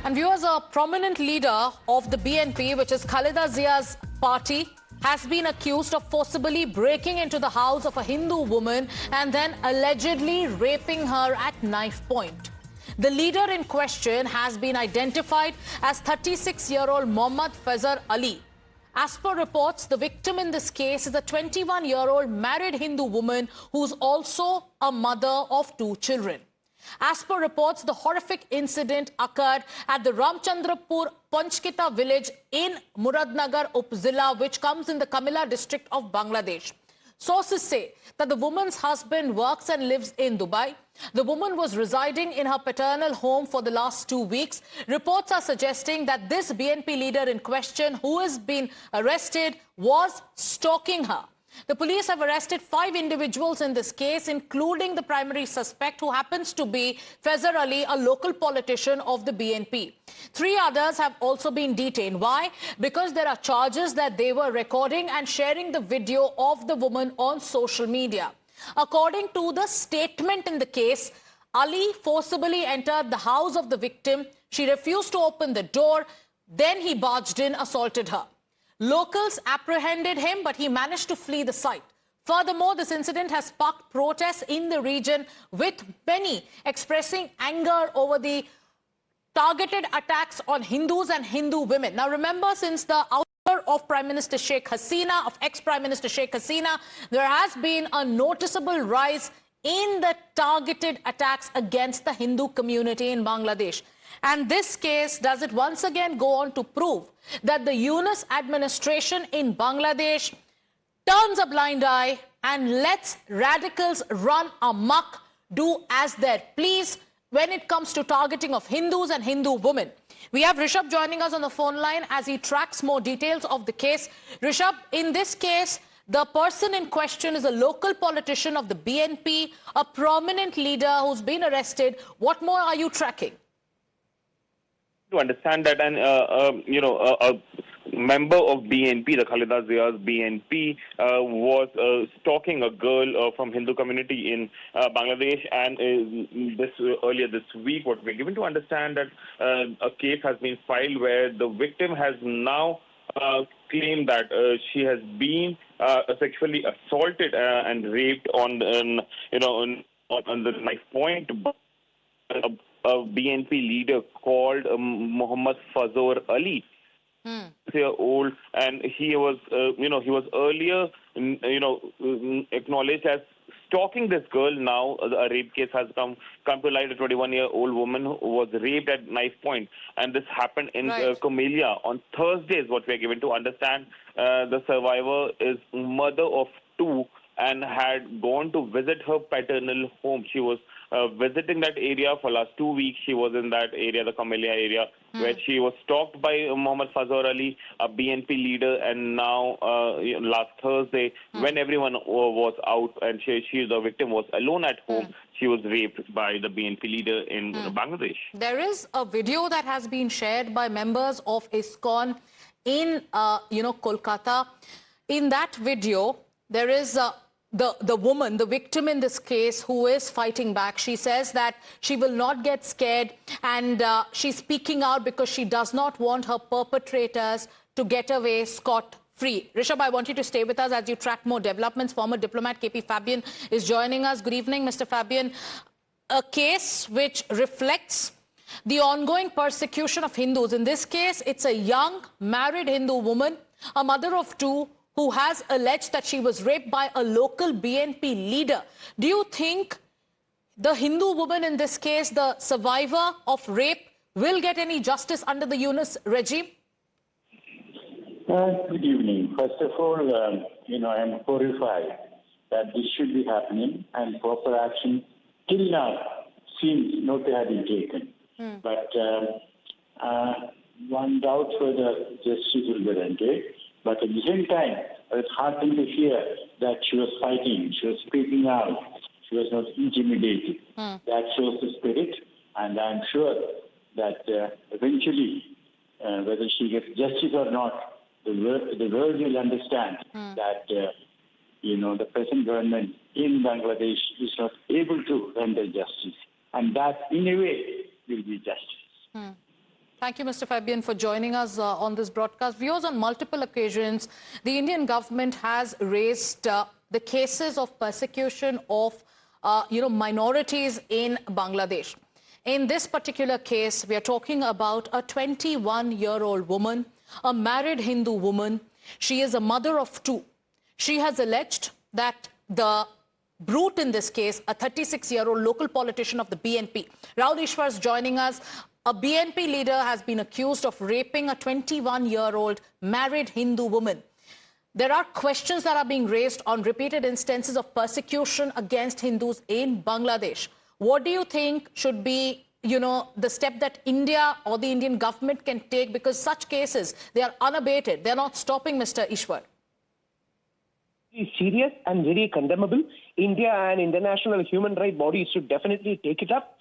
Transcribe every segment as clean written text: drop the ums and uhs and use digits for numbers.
And viewers, a prominent leader of the BNP, which is Khaleda Zia's party, has been accused of forcibly breaking into the house of a Hindu woman and then allegedly raping her at knife point. The leader in question has been identified as 36-year-old Mohammad Fazor Ali. As per reports, the victim in this case is a 21-year-old married Hindu woman who's also a mother of 2 children. As per reports, the horrific incident occurred at the Ramchandrapur Panchkita village in Muradnagar Upzilla, which comes in the Kamila district of Bangladesh. Sources say that the woman's husband works and lives in Dubai. The woman was residing in her paternal home for the last 2 weeks. Reports are suggesting that this BNP leader in question, who has been arrested, was stalking her. The police have arrested 5 individuals in this case, including the primary suspect, who happens to be Fazor Ali, a local politician of the BNP. 3 others have also been detained. Why? Because there are charges that they were recording and sharing the video of the woman on social media. According to the statement in the case, Ali forcibly entered the house of the victim. She refused to open the door. Then he barged in, assaulted her. Locals apprehended him, but he managed to flee the site. Furthermore, this incident has sparked protests in the region, with many expressing anger over the targeted attacks on Hindus and Hindu women. Now, remember, since the ouster of Prime Minister Sheikh Hasina, of ex-Prime Minister Sheikh Hasina, there has been a noticeable rise in the targeted attacks against the Hindu community in Bangladesh. And this case does it once again go on to prove that the Yunus administration in Bangladesh turns a blind eye and lets radicals run amok, do as they please when it comes to targeting of Hindus and Hindu women. We have Rishabh joining us on the phone line as he tracks more details of the case. Rishabh, in this case, the person in question is a local politician of the BNP, a prominent leader who's been arrested. What more are you tracking? To understand that, and a member of BNP, the Khaleda Zia's BNP, was stalking a girl from Hindu community in Bangladesh, and earlier this week, what we're given to understand that a case has been filed where the victim has now claimed that she has been sexually assaulted and raped on the knife point. A BNP leader called Mohammad Fazor Ali, old, and he was, he was earlier, acknowledged as stalking this girl. Now a rape case has come to light. A 21-year-old woman who was raped at knife point, and this happened in Camellia on Thursday, is what we are given to understand. The survivor is mother of 2 and had gone to visit her paternal home. She was visiting that area for last 2 weeks. She was in that area, the Camellia area, where she was stalked by Mohammad Fazor Ali, a BNP leader, and now last Thursday, when everyone was out and the victim was alone at home, she was raped by the BNP leader in Bangladesh. There is a video that has been shared by members of ISKCON in, Kolkata. In that video, there is the woman, the victim in this case, who is fighting back. She says that she will not get scared, and she's speaking out because she does not want her perpetrators to get away scot-free. Rishabh, I want you to stay with us as you track more developments. Former diplomat KP Fabian is joining us. Good evening, Mr. Fabian. A case which reflects the ongoing persecution of Hindus. In this case, it's a young married Hindu woman, a mother of 2, who has alleged that she was raped by a local BNP leader. Do you think the Hindu woman in this case, the survivor of rape, will get any justice under the Yunus regime? Good evening. First of all, I am horrified that this should be happening, and proper action till now seems not to have been taken. But one doubts whether justice will be rendered. But at the same time, it's heartening to hear that she was fighting, she was speaking out, she was not intimidated. That shows the spirit, and I'm sure that eventually, whether she gets justice or not, the world will understand that, the present government in Bangladesh is not able to render justice. And that, in a way, will be justice. Thank you, Mr. Fabian, for joining us on this broadcast. Viewers, on multiple occasions, the Indian government has raised the cases of persecution of, minorities in Bangladesh. In this particular case, we are talking about a 21-year-old woman, a married Hindu woman. She is a mother of two. She has alleged that the brute in this case, a 36-year-old local politician of the BNP. Rahul Ishwar is joining us. A BNP leader has been accused of raping a 21-year-old married Hindu woman. There are questions that are being raised on repeated instances of persecution against Hindus in Bangladesh. What do you think should be, the step that India or the Indian government can take? Because such cases, they are unabated. They're not stopping, Mr. Ishwar. Is serious and very condemnable. India and international human rights bodies should definitely take it up.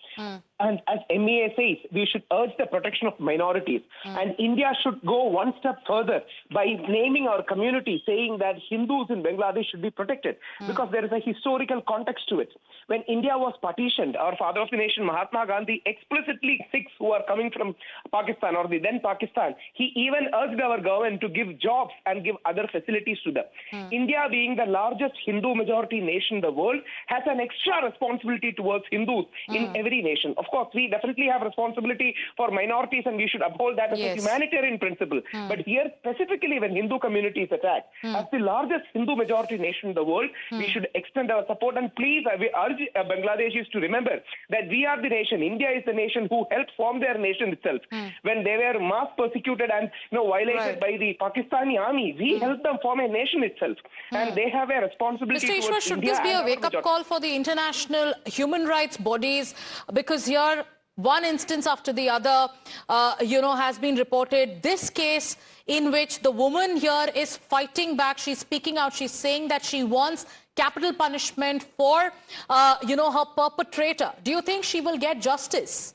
And as MEA says, we should urge the protection of minorities. And India should go one step further by naming our community, saying that Hindus in Bangladesh should be protected, because there is a historical context to it. When India was partitioned, our father of the nation, Mahatma Gandhi, explicitly Sikhs who are coming from Pakistan or the then Pakistan, he even urged our government to give jobs and give other facilities to them. India, being the largest Hindu majority nation in the world, has an extra responsibility towards Hindus in every nation. Of course, we definitely have responsibility for minorities and we should uphold that as a humanitarian principle. But here, specifically when Hindu community is attacked, as the largest Hindu majority nation in the world, we should extend our support. And please, we urge Bangladeshis to remember that we are the nation. India is the nation who helped form their nation itself. When they were mass persecuted and violated by the Pakistani army, we helped them form a nation itself. And they have a responsibility Mr. Ishwar, should this be a wake-up call for the international human rights bodies? Because here, one instance after the other, has been reported. This case in which the woman here is fighting back, she's speaking out, she's saying that she wants capital punishment for, her perpetrator. Do you think she will get justice?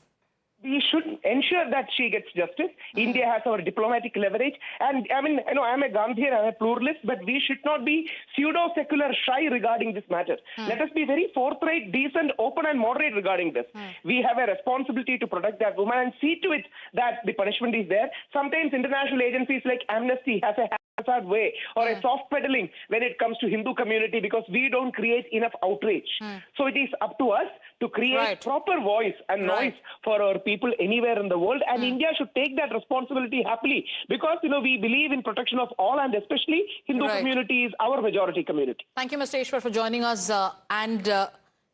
We should ensure that she gets justice. India has our diplomatic leverage. And I'm a Gandhian, I'm a pluralist, but we should not be pseudo-secular shy regarding this matter. Let us be very forthright, decent, open and moderate regarding this. We have a responsibility to protect that woman and see to it that the punishment is there. Sometimes international agencies like Amnesty has a hazard way or a soft pedaling when it comes to Hindu community, because we don't create enough outrage. So it is up to us to create proper voice and noise for our people anywhere in the world, and India should take that responsibility happily, because we believe in protection of all, and especially Hindu community is our majority community. Thank you, Mr. Ishwar, for joining us and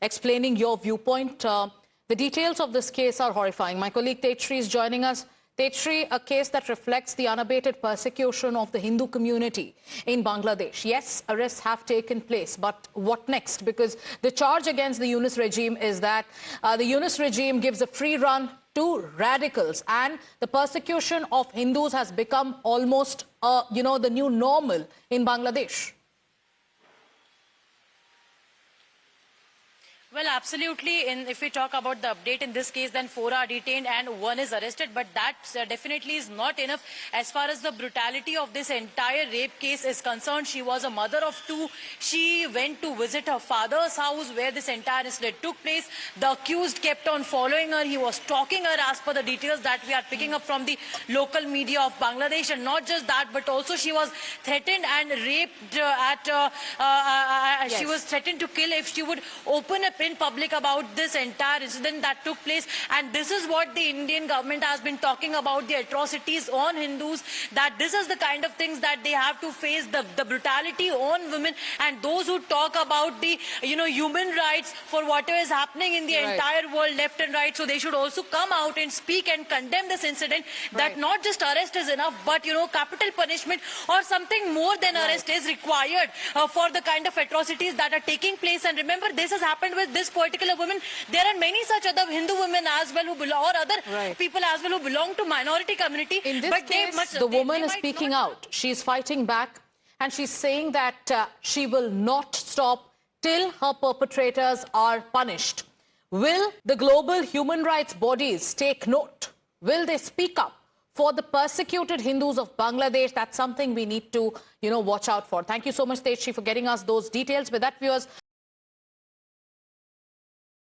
explaining your viewpoint. The details of this case are horrifying. My colleague Tejshri is joining us. Tejshri, a case that reflects the unabated persecution of the Hindu community in Bangladesh. Yes, arrests have taken place, but what next? Because the charge against the Yunus regime is that the Yunus regime gives a free run to radicals, and the persecution of Hindus has become almost, the new normal in Bangladesh. Well, absolutely. If we talk about the update in this case, then 4 are detained and 1 is arrested. But that definitely is not enough as far as the brutality of this entire rape case is concerned. She was a mother of 2. She went to visit her father's house where this entire incident took place. The accused kept on following her. He was stalking her as per the details that we are picking up from the local media of Bangladesh. And not just that, but also she was threatened and raped she was threatened to kill if she would open up in public about this entire incident that took place. And this is what the Indian government has been talking about, the atrocities on Hindus, that this is the kind of things that they have to face, the brutality on women, and those who talk about the human rights for whatever is happening in the entire world, left and right. So they should also come out and speak and condemn this incident, that not just arrest is enough, but capital punishment or something more than arrest is required for the kind of atrocities that are taking place. And remember, this has happened with this particular woman. There are many such other Hindu women as well who belong, or other people as well who belong to minority community. In this case, the woman is speaking out. She's fighting back, and she's saying that she will not stop till her perpetrators are punished. Will the global human rights bodies take note? Will they speak up for the persecuted Hindus of Bangladesh? That's something we need to, watch out for. Thank you so much, Tejshri, for getting us those details. With that, viewers,